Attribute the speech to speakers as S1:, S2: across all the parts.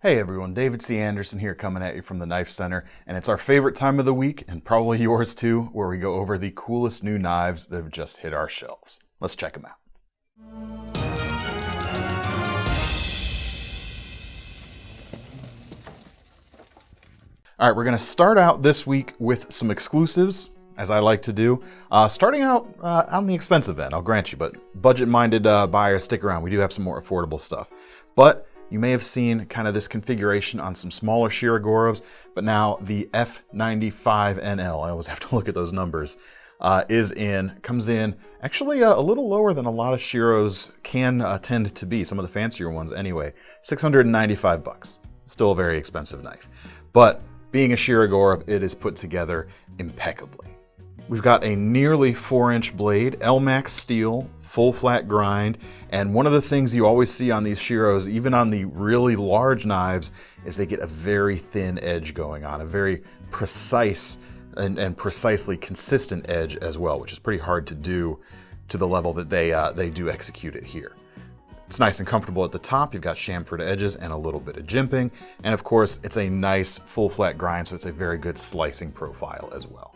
S1: Hey everyone, David C. Anderson here coming at you from the Knife Center, and it's our favorite time of the week, and probably yours too, where we go over the coolest new knives that have just hit our shelves. Let's check them out. All right, we're going to start out this week with some exclusives, as I like to do. Starting out on the expensive end, I'll grant you, but budget-minded buyers, stick around. We do have some more affordable stuff. But you may have seen kind of this configuration on some smaller Shirogorovs, but now the F95NL, I always have to look at those numbers, comes in actually a little lower than a lot of Shiros can tend to be, some of the fancier ones anyway, $695. Still a very expensive knife. But being a Shirogorov, it is put together impeccably. We've got a nearly 4-inch blade, LMAX steel, full flat grind, and one of the things you always see on these Shiros, even on the really large knives, is they get a very thin edge going on, a very precise and precisely consistent edge as well, which is pretty hard to do to the level that they do execute it here. It's nice and comfortable at the top. You've got chamfered edges and a little bit of jimping, and of course it's a nice full flat grind, so it's a very good slicing profile as well.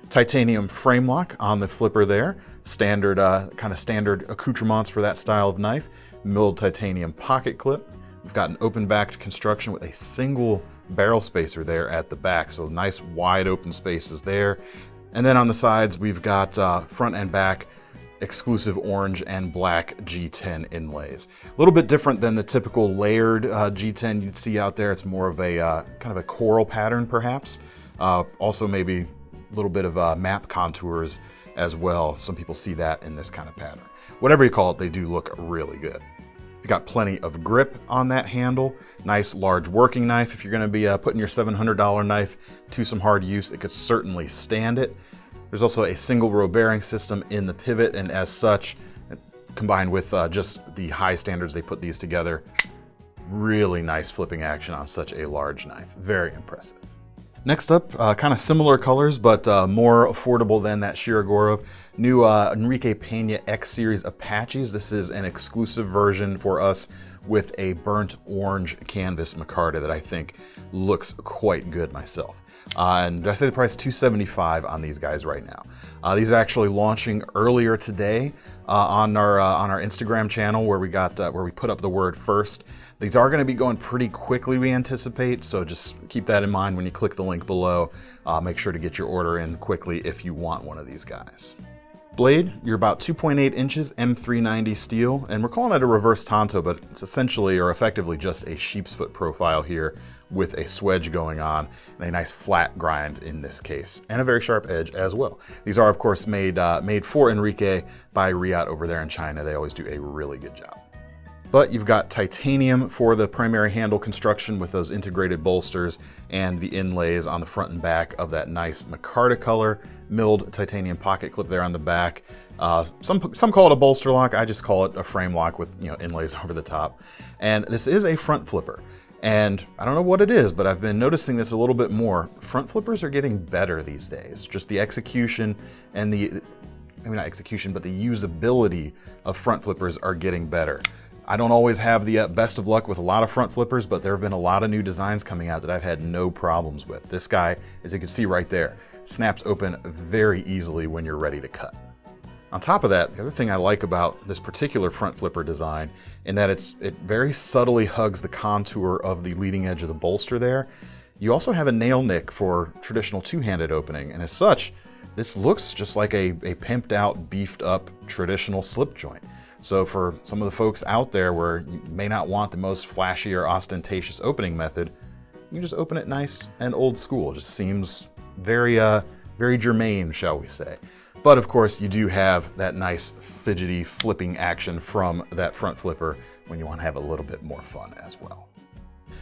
S1: Titanium frame lock on the flipper there. Standard, kind of standard accoutrements for that style of knife. Milled titanium pocket clip. We've got an open-backed construction with a single barrel spacer there at the back, so nice wide open spaces there. And then on the sides, we've got front and back exclusive orange and black G10 inlays. A little bit different than the typical layered G10 you'd see out there. It's more of a kind of a coral pattern, perhaps. Also maybe a little bit of map contours as well. Some people see that in this kind of pattern. Whatever you call it, they do look really good. You got plenty of grip on that handle. Nice large working knife. If you're going to be putting your $700 knife to some hard use, it could certainly stand it. There's also a single row bearing system in the pivot, and as such, combined with just the high standards they put these together, really nice flipping action on such a large knife. Very impressive. Next up, kind of similar colors, but more affordable than that Shirogorov. New Enrique Pena X Series Apaches. This is an exclusive version for us with a burnt orange canvas micarta that I think looks quite good myself. And did I say the price? $275 on these guys right now. These are actually launching earlier today on our Instagram channel where we put up the word first. These are going to be going pretty quickly, we anticipate, so just keep that in mind when you click the link below. Make sure to get your order in quickly if you want one of these guys. Blade, you're about 2.8 inches M390 steel, and we're calling it a reverse tanto, but it's essentially or effectively just a sheep's foot profile here with a swedge going on and a nice flat grind in this case, and a very sharp edge as well. These are, of course, made for Enrique by Riot over there in China. They always do a really good job. But you've got titanium for the primary handle construction with those integrated bolsters and the inlays on the front and back of that nice micarta color, milled titanium pocket clip there on the back. Some call it a bolster lock. I just call it a frame lock with inlays over the top. And this is a front flipper. And I don't know what it is, but I've been noticing this a little bit more. Front flippers are getting better these days. Just the execution and maybe not execution, but the usability of front flippers are getting better. I don't always have the best of luck with a lot of front flippers, but there have been a lot of new designs coming out that I've had no problems with. This guy, as you can see right there, snaps open very easily when you're ready to cut. On top of that, the other thing I like about this particular front flipper design in that it very subtly hugs the contour of the leading edge of the bolster there. You also have a nail nick for traditional two-handed opening, and as such, this looks just like a pimped out, beefed up traditional slip joint. So for some of the folks out there where you may not want the most flashy or ostentatious opening method, you can just open it nice and old school. It just seems very germane, shall we say. But of course, you do have that nice fidgety flipping action from that front flipper when you want to have a little bit more fun as well.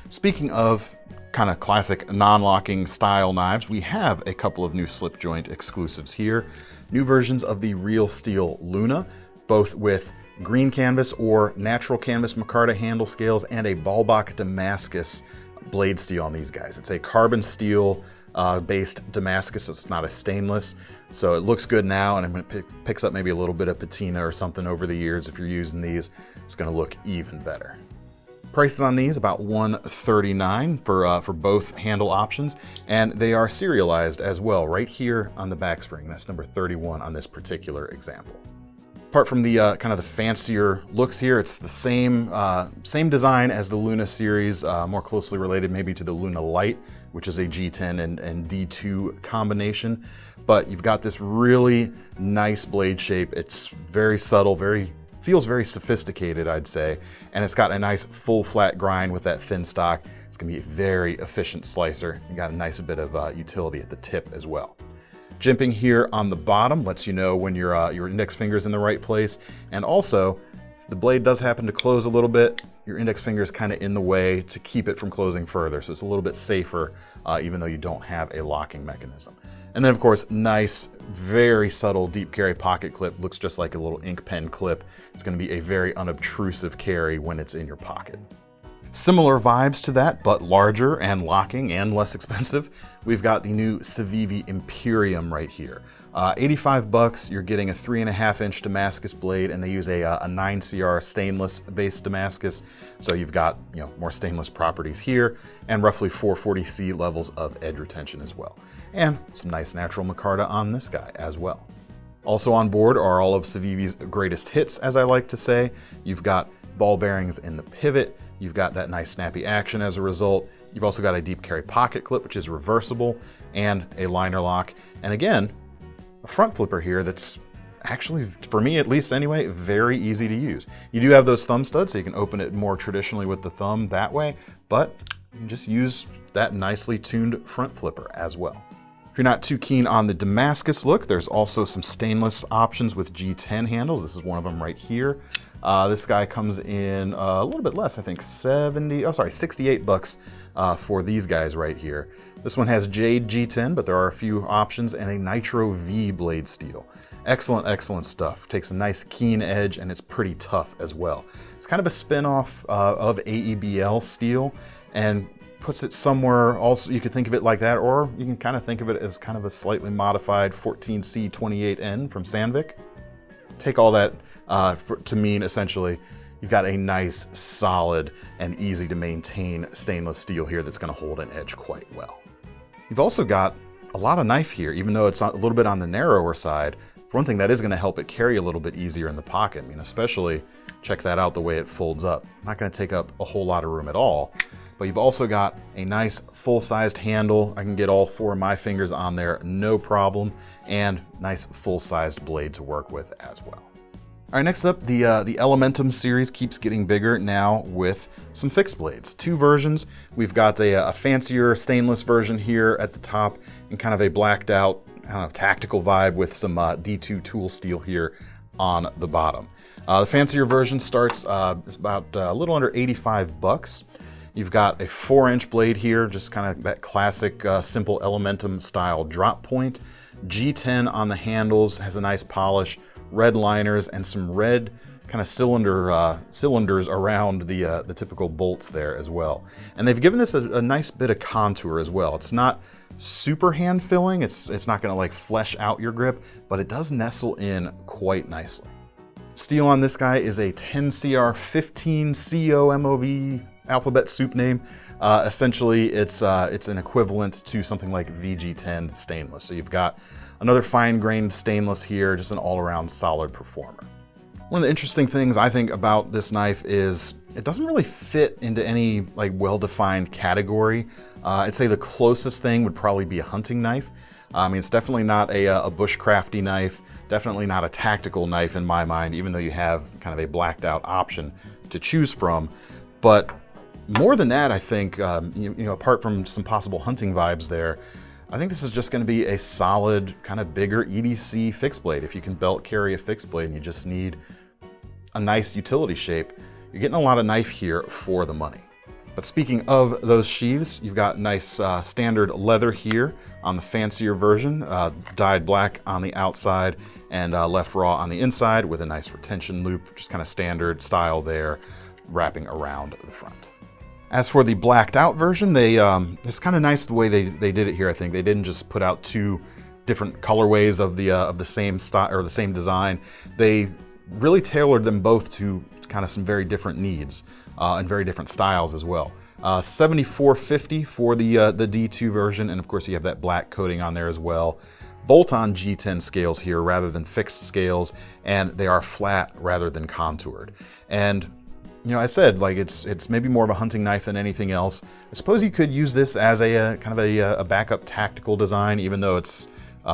S1: Speaking of kind of classic non-locking style knives, we have a couple of new slip joint exclusives here. New versions of the Real Steel Luna, both with green canvas or natural canvas micarta handle scales and a Ballbach Damascus blade steel on these guys. It's a carbon steel based Damascus. It's not a stainless, so it looks good now, and it picks up maybe a little bit of patina or something over the years. If you're using these, it's going to look even better. Prices on these about $139 for both handle options, and they are serialized as well right here on the back spring. That's number 31 on this particular example. Apart from the kind of the fancier looks here, it's the same design as the Luna series, more closely related maybe to the Luna Light, which is a G10 and D2 combination. But you've got this really nice blade shape. It's very subtle, feels very sophisticated, I'd say. And it's got a nice full flat grind with that thin stock. It's gonna be a very efficient slicer. You got a nice bit of utility at the tip as well. Jimping here on the bottom lets you know when your index finger's in the right place. And also, if the blade does happen to close a little bit, your index finger is kind of in the way to keep it from closing further. So it's a little bit safer, even though you don't have a locking mechanism. And then of course, nice, very subtle deep carry pocket clip. Looks just like a little ink pen clip. It's gonna be a very unobtrusive carry when it's in your pocket. Similar vibes to that, but larger and locking and less expensive. We've got the new CIVIVI Imperium right here. 85 bucks, you're getting a 3.5-inch Damascus blade, and they use a 9CR stainless based Damascus. So you've got, more stainless properties here, and roughly 440C levels of edge retention as well. And some nice natural micarta on this guy as well. Also on board are all of CIVIVI's greatest hits, as I like to say. You've got ball bearings in the pivot. You've got that nice snappy action as a result. You've also got a deep carry pocket clip, which is reversible, and a liner lock. And again, a front flipper here that's actually, for me at least anyway, very easy to use. You do have those thumb studs, so you can open it more traditionally with the thumb that way, but you can just use that nicely tuned front flipper as well. If you're not too keen on the Damascus look, there's also some stainless options with G10 handles. This is one of them right here. This guy comes in a little bit less, I think 68 bucks for these guys right here. This one has Jade G10, but there are a few options, and a Nitro V blade steel. Excellent, excellent stuff. Takes a nice keen edge, and it's pretty tough as well. It's kind of a spin-off of AEBL steel, and puts it somewhere also. You could think of it like that, or you can kind of think of it as kind of a slightly modified 14C28N from Sandvik. Take all that to mean essentially you've got a nice, solid, and easy to maintain stainless steel here that's going to hold an edge quite well. You've also got a lot of knife here, even though it's a little bit on the narrower side. For one thing, that is going to help it carry a little bit easier in the pocket. I mean, especially check that out, the way it folds up. Not going to take up a whole lot of room at all. But you've also got a nice full-sized handle. I can get all 4 of my fingers on there, no problem, and nice full-sized blade to work with as well. All right, next up, the Elementum series keeps getting bigger now with some fixed blades. 2 versions. We've got a fancier stainless version here at the top, and kind of a blacked out, tactical vibe with some D2 tool steel here on the bottom. The fancier version starts it's about a little under 85 bucks. You've got a 4-inch blade here, just kind of that classic simple Elementum style drop point. G10 on the handles, has a nice polish, red liners, and some red kind of cylinders around the typical bolts there as well. And they've given this a nice bit of contour as well. It's not super hand filling, it's not gonna like flesh out your grip, but it does nestle in quite nicely. Steel on this guy is a 10CR15 COMOV alphabet soup name. Essentially, it's an equivalent to something like VG10 stainless. So you've got another fine-grained stainless here, just an all-around solid performer. One of the interesting things I think about this knife is it doesn't really fit into any like well-defined category. I'd say the closest thing would probably be a hunting knife. I mean, it's definitely not a bushcrafty knife, definitely not a tactical knife in my mind, even though you have kind of a blacked out option to choose from. But more than that, I think, apart from some possible hunting vibes there, I think this is just going to be a solid, kind of bigger EDC fixed blade. If you can belt carry a fixed blade and you just need a nice utility shape, you're getting a lot of knife here for the money. But speaking of those sheaths, you've got nice standard leather here on the fancier version, dyed black on the outside and left raw on the inside with a nice retention loop, just kind of standard style there, wrapping around the front. As for the blacked out version, it's kind of nice the way they did it here. I think they didn't just put out 2 different colorways of the same style or the same design. They really tailored them both to kind of some very different needs and very different styles as well. 7450 for the D2 version, and of course you have that black coating on there as well. Bolt-on G10 scales here rather than fixed scales, and they are flat rather than contoured. And you know, I said, like, it's maybe more of a hunting knife than anything else. I suppose you could use this as a kind of a backup tactical design, even though it's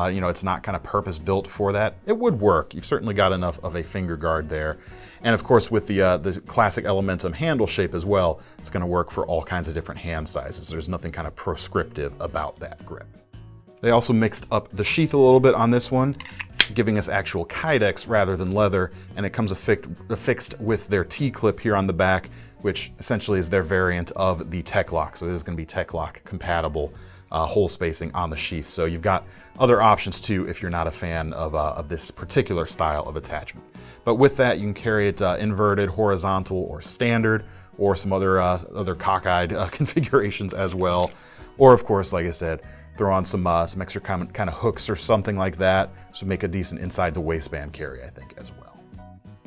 S1: you know, it's not kind of purpose built for that. It would work. You've certainly got enough of a finger guard there. And of course, with the classic Elementum handle shape as well, it's going to work for all kinds of different hand sizes. There's nothing kind of prescriptive about that grip. They also mixed up the sheath a little bit on this one, giving us actual Kydex rather than leather, and it comes affixed with their T-clip here on the back, which essentially is their variant of the Tech-Lock. So it is going to be Tech-Lock compatible hole spacing on the sheath. So you've got other options too if you're not a fan of this particular style of attachment. But with that, you can carry it inverted, horizontal, or standard, or some other cockeyed configurations as well. Or of course, like I said, throw on some extra kind of hooks or something like that, so make a decent inside the waistband carry, I think, as well.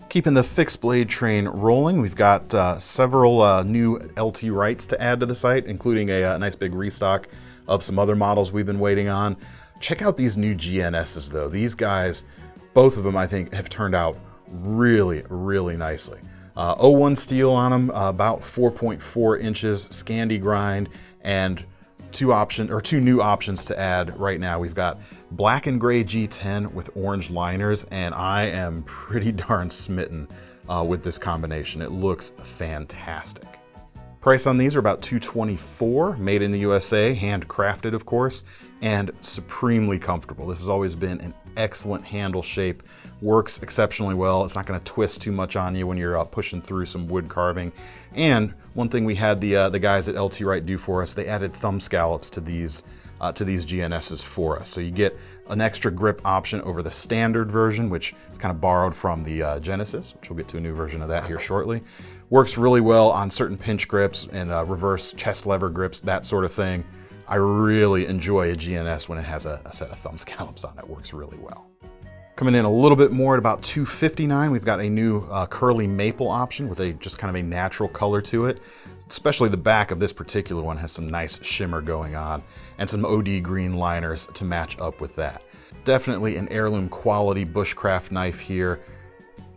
S1: Keeping the fixed blade train rolling, we've got several new LT Wrights to add to the site, including a nice big restock of some other models we've been waiting on. Check out these new GNSs though. These guys, both of them, I think, have turned out really, really nicely. 01 steel on them, about 4.4 inches, Scandi grind, and two new options to add right now. We've got black and gray G10 with orange liners, and I am pretty darn smitten with this combination. It looks fantastic. Price on these are about $224, made in the USA, handcrafted of course, and supremely comfortable. This has always been an excellent handle shape, works exceptionally well. It's not going to twist too much on you when you're pushing through some wood carving. And one thing we had the guys at LT Wright do for us, they added thumb scallops to these GNSs for us. So you get an extra grip option over the standard version, which is kind of borrowed from the Genesis, which we'll get to a new version of that here shortly. Works really well on certain pinch grips and reverse chest lever grips, that sort of thing. I really enjoy a GNS when it has a set of thumb scallops on it. Works really well. Coming in a little bit more at about $259, we've got a new curly maple option with just kind of a natural color to it. Especially the back of this particular one has some nice shimmer going on, and some OD green liners to match up with that. Definitely an heirloom quality bushcraft knife here.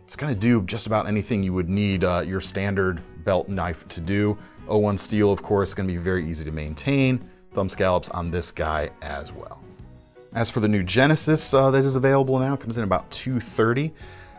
S1: It's going to do just about anything you would need your standard belt knife to do. 01 steel, of course, is going to be very easy to maintain. Thumb scallops on this guy as well. As for the new Genesis that is available now, it comes in about $230.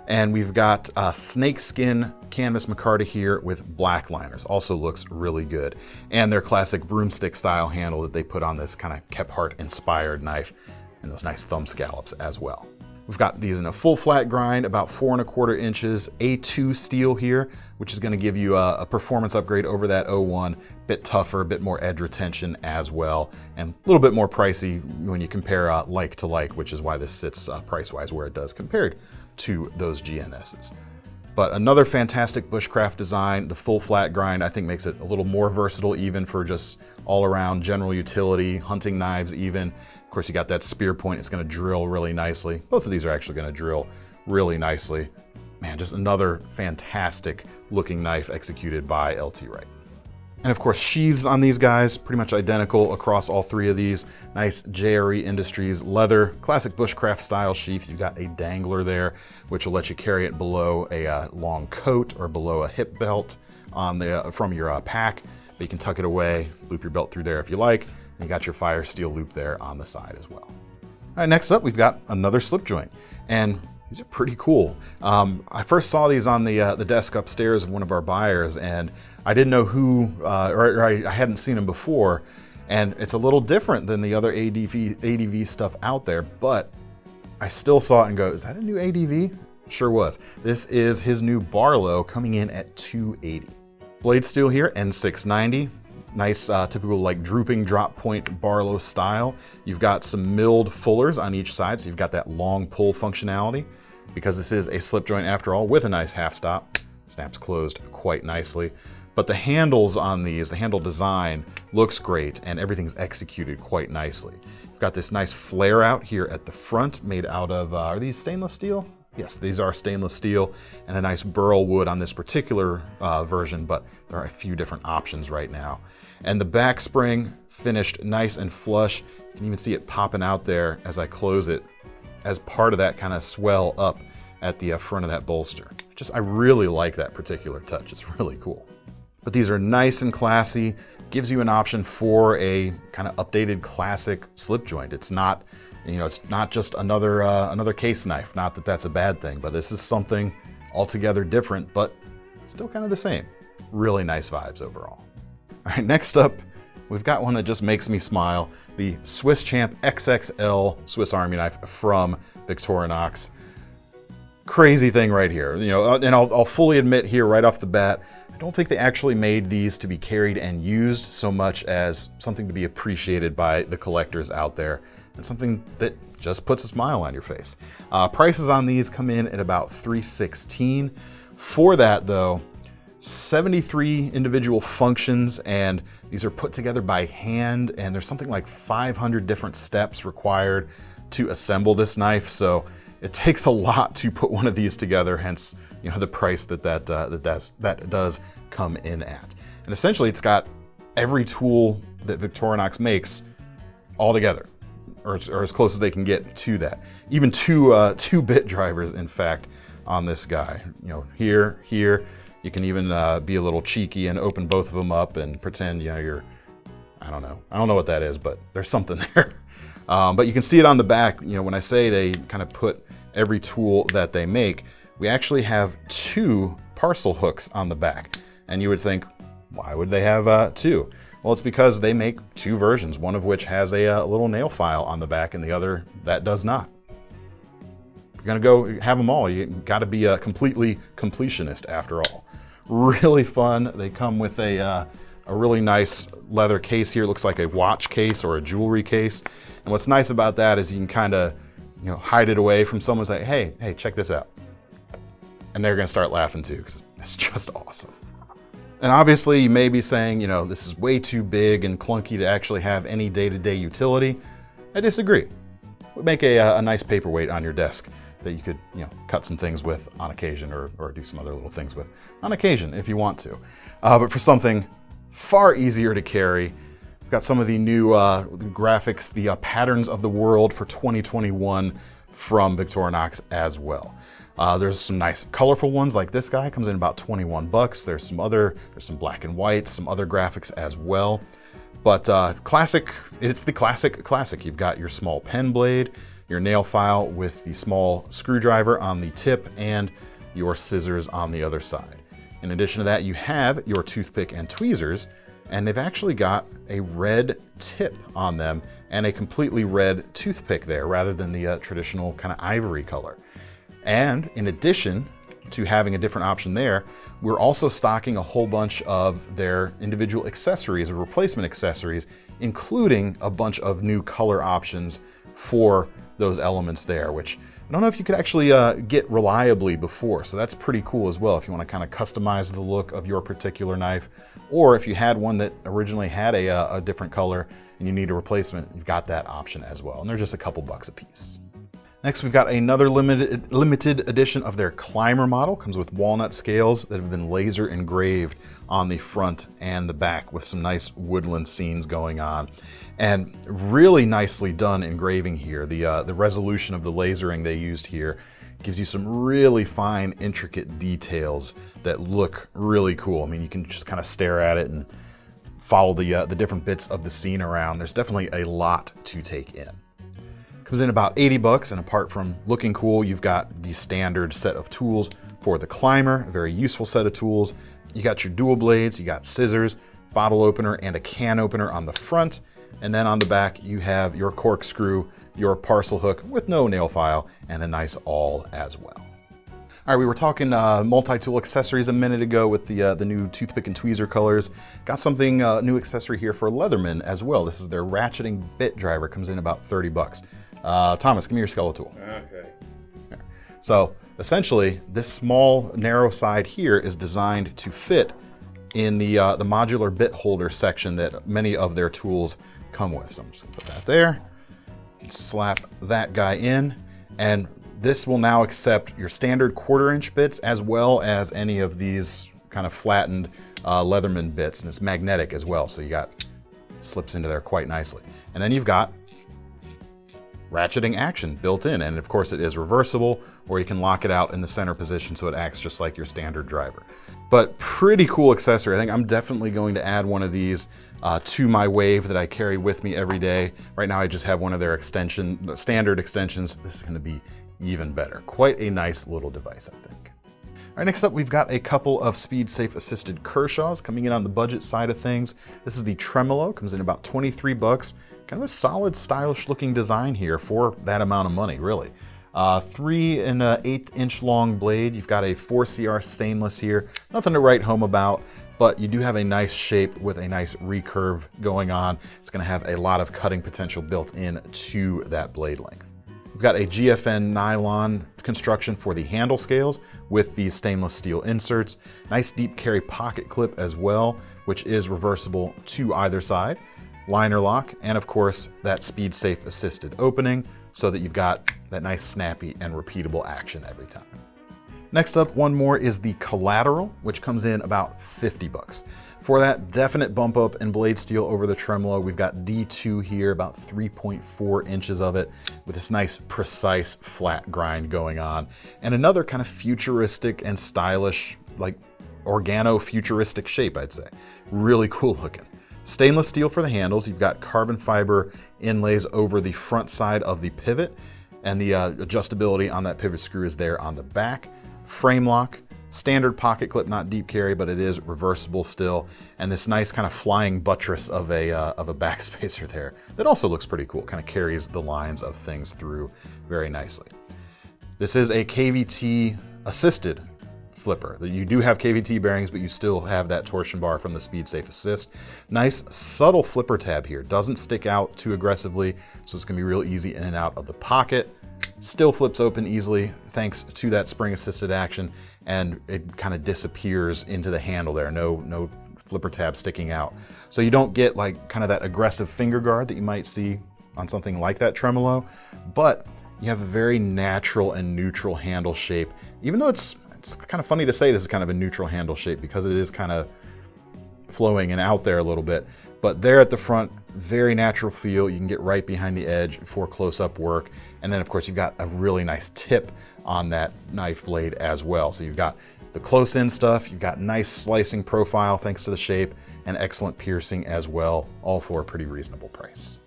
S1: And we've got snakeskin canvas micarta here with black liners. Also looks really good. And their classic broomstick style handle that they put on this kind of Kephart inspired knife, and those nice thumb scallops as well. We've got these in a full flat grind, about 4¼ inches, A2 steel here, which is going to give you a performance upgrade over that 01, bit tougher, a bit more edge retention as well, and a little bit more pricey when you compare like to like, which is why this sits price-wise where it does compared to those GNSs. But another fantastic bushcraft design. The full flat grind I think makes it a little more versatile even for just all-around general utility, hunting knives even. Of course, you got that spear point. It's going to drill really nicely. Both of these are actually going to drill really nicely. Man, just another fantastic looking knife executed by LT Wright. And of course, sheaths on these guys, pretty much identical across all three of these. Nice JRE Industries leather, classic bushcraft style sheath. You've got a dangler there, which will let you carry it below a long coat or below a hip belt from your pack. But you can tuck it away, loop your belt through there if you like. And you got your fire steel loop there on the side as well. All right, next up, we've got another slip joint. And these are pretty cool. I first saw these on the desk upstairs of one of our buyers, and I didn't know who, or I hadn't seen them before, and it's a little different than the other ADV stuff out there, but I still saw it and go, is that a new ADV? Sure was. This is his new Barlow coming in at $280. Blade steel here, N690. Nice typical like drooping drop point Barlow style. You've got some milled fullers on each side, so you've got that long pull functionality. Because this is a slip joint after all with a nice half stop, snaps closed quite nicely. But the handles on these, the handle design looks great and everything's executed quite nicely. You've got this nice flare out here at the front made out of, are these stainless steel? Yes, these are stainless steel and a nice burl wood on this particular version, but there are a few different options right now. And the back spring finished nice and flush. You can even see it popping out there as I close it as part of that kind of swell up at the front of that bolster. I really like that particular touch. It's really cool. But these are nice and classy. Gives you an option for a kind of updated classic slip joint. It's not, it's not just another case knife. Not that that's a bad thing, but this is something altogether different, but still kind of the same. Really nice vibes overall. All right, next up, we've got one that just makes me smile. The Swiss Champ XXL Swiss Army knife from Victorinox. Crazy thing right here, and I'll fully admit here right off the bat, I don't think they actually made these to be carried and used so much as something to be appreciated by the collectors out there, and something that just puts a smile on your face. Prices on these come in at about $316. For that though, 73 individual functions, and these are put together by hand, and there's something like 500 different steps required to assemble this knife, so it takes a lot to put one of these together, hence the price that does come in at. And essentially it's got every tool that Victorinox makes all together, or as close as they can get to that. Even two bit drivers, in fact, on this guy. Here, you can even be a little cheeky and open both of them up and pretend you're, I don't know what that is, but there's something there. But you can see it on the back. When I say they kind of put every tool that they make, we actually have 2 parcel hooks on the back. And you would think, why would they have 2? Well, it's because they make 2 versions, one of which has a little nail file on the back and the other that does not. If you're gonna go have them all, you gotta be a completely completionist after all. Really fun. They come with a really nice leather case here. It looks like a watch case or a jewelry case. And what's nice about that is you can kind of hide it away from someone, say, hey, check this out. And they're gonna start laughing too, because it's just awesome. And obviously you may be saying, this is way too big and clunky to actually have any day-to-day utility. I disagree. It would make a nice paperweight on your desk that you could, cut some things with on occasion, or do some other little things with on occasion if you want to. But for something far easier to carry, we've got some of the new graphics, the Patterns of the World for 2021 from Victorinox as well. There's some nice colorful ones like this guy, comes in about 21 bucks. There's some black and white, some other graphics as well. But classic, it's the classic. You've got your small pen blade, your nail file with the small screwdriver on the tip, and your scissors on the other side. In addition to that, you have your toothpick and tweezers, and they've actually got a red tip on them and a completely red toothpick there rather than the traditional kind of ivory color. And in addition to having a different option there, we're also stocking a whole bunch of their individual accessories or replacement accessories, including a bunch of new color options for those elements there, which I don't know if you could actually get reliably before, so that's pretty cool as well if you want to kind of customize the look of your particular knife, or if you had one that originally had a different color and you need a replacement, you've got that option as well, and they're just a couple bucks a piece. Next, we've got another limited edition of their Climber model. Comes with walnut scales that have been laser engraved on the front and the back with some nice woodland scenes going on. And really nicely done engraving here. The resolution of the lasering they used here gives you some really fine, intricate details that look really cool. I mean, you can just kind of stare at it and follow the different bits of the scene around. There's definitely a lot to take in. Comes in about 80 bucks, and apart from looking cool, you've got the standard set of tools for the Climber, a very useful set of tools. You got your dual blades, you got scissors, bottle opener, and a can opener on the front. And then on the back, you have your corkscrew, your parcel hook with no nail file, and a nice awl as well. All right, we were talking multi-tool accessories a minute ago with the new toothpick and tweezer colors. Got something new accessory here for Leatherman as well. This is their ratcheting bit driver, comes in about 30 bucks. Thomas, give me your skeletal.
S2: Okay.
S1: So essentially, this small narrow side here is designed to fit in the modular bit holder section that many of their tools come with. So I'm just gonna put that there, slap that guy in, and This will now accept your standard 1/4" bits as well as any of these kind of flattened Leatherman bits, and it's magnetic as well, so you got slips into there quite nicely. And then you've got ratcheting action built in, and of course it is reversible, or you can lock it out in the center position so it acts just like your standard driver. But pretty cool accessory. I think I'm definitely going to add one of these to my wave that I carry with me every day. Right now I just have one of their standard extensions. This is going to be even better. Quite a nice little device, I think. All right, next up we've got a couple of speed safe assisted Kershaws coming in on the budget side of things. This is the Tremelo, comes in about 23 bucks. Kind of a solid, stylish looking design here for that amount of money, really. 3 1/8 inch long blade. You've got a 4CR stainless here. Nothing to write home about, but you do have a nice shape with a nice recurve going on. It's going to have a lot of cutting potential built in to that blade length. We've got a GFN nylon construction for the handle scales with these stainless steel inserts. Nice deep carry pocket clip as well, which is reversible to either side. Liner lock, and of course that speed safe assisted opening so that you've got that nice snappy and repeatable action every time. Next up, one more is the Collateral, which comes in about 50 bucks. For that definite bump up in blade steel over the Tremelo, we've got D2 here, about 3.4 inches of it, with this nice precise flat grind going on. And another kind of futuristic and stylish, like organo-futuristic shape, I'd say. Really cool looking. Stainless steel for the handles. You've got carbon fiber inlays over the front side of the pivot, and the adjustability on that pivot screw is there on the back. Frame lock, standard pocket clip, not deep carry, but it is reversible still, and this nice kind of flying buttress of a backspacer there that also looks pretty cool. Kind of carries the lines of things through very nicely. This is a KVT assisted flipper. You do have KVT bearings, but you still have that torsion bar from the Speed Safe Assist. Nice subtle flipper tab here. Doesn't stick out too aggressively, so it's gonna be real easy in and out of the pocket. Still flips open easily thanks to that spring assisted action, and it kind of disappears into the handle there. No flipper tab sticking out. So you don't get like kind of that aggressive finger guard that you might see on something like that Tremelo, but you have a very natural and neutral handle shape, even though it's kind of funny to say this is kind of a neutral handle shape because it is kind of flowing and out there a little bit. But there at the front, very natural feel. You can get right behind the edge for close-up work. And then of course you've got a really nice tip on that knife blade as well. So you've got the close-in stuff, you've got nice slicing profile thanks to the shape, and excellent piercing as well, all for a pretty reasonable price.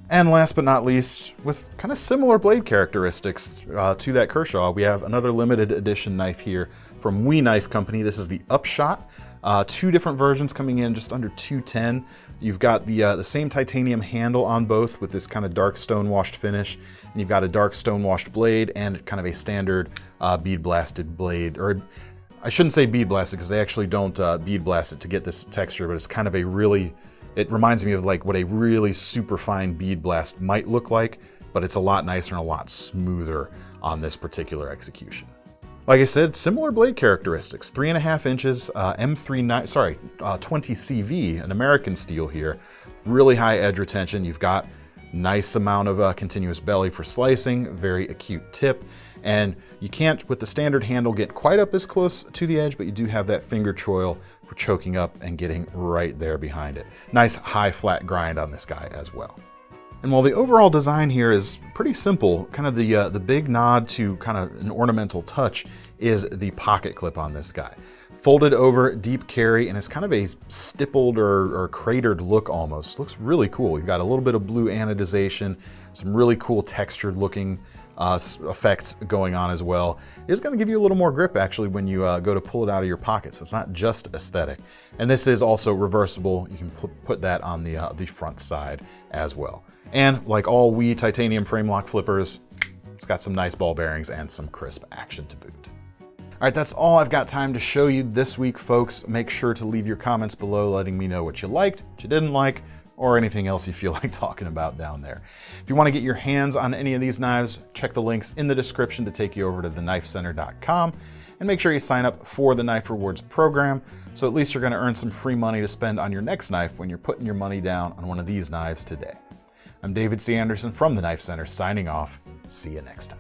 S1: And last but not least, with kind of similar blade characteristics to that Kershaw, we have another limited edition knife here from We Knife Company. This is the Upshot. 2 different versions coming in just under $210. You've got the same titanium handle on both with this kind of dark stone washed finish, and you've got a dark stone washed blade and kind of a standard bead blasted blade, or I shouldn't say bead blasted because they actually don't bead blast it to get this texture, but it's kind of a really, it reminds me of like what a really super fine bead blast might look like, but it's a lot nicer and a lot smoother on this particular execution. Like I said, similar blade characteristics, 3.5 inches, M39, 20 CV, an American steel here. Really high edge retention. You've got nice amount of continuous belly for slicing, very acute tip, and you can't, with the standard handle, get quite up as close to the edge, but you do have that finger choil for choking up and getting right there behind it. Nice high flat grind on this guy as well. And while the overall design here is pretty simple, kind of the big nod to kind of an ornamental touch is the pocket clip on this guy. Folded over, deep carry, and it's kind of a stippled or cratered look almost. Looks really cool. You've got a little bit of blue anodization, some really cool textured looking effects going on as well. It's going to give you a little more grip actually when you go to pull it out of your pocket, so it's not just aesthetic. And this is also reversible. You can put that on the front side as well. And like all We titanium frame lock flippers, it's got some nice ball bearings and some crisp action to boot. All right, that's all I've got time to show you this week, folks. Make sure to leave your comments below letting me know what you liked, what you didn't like, or anything else you feel like talking about down there. If you want to get your hands on any of these knives, check the links in the description to take you over to theknifecenter.com, and make sure you sign up for the Knife Rewards program, so at least you're going to earn some free money to spend on your next knife when you're putting your money down on one of these knives today. I'm David C. Anderson from the Knife Center signing off. See you next time.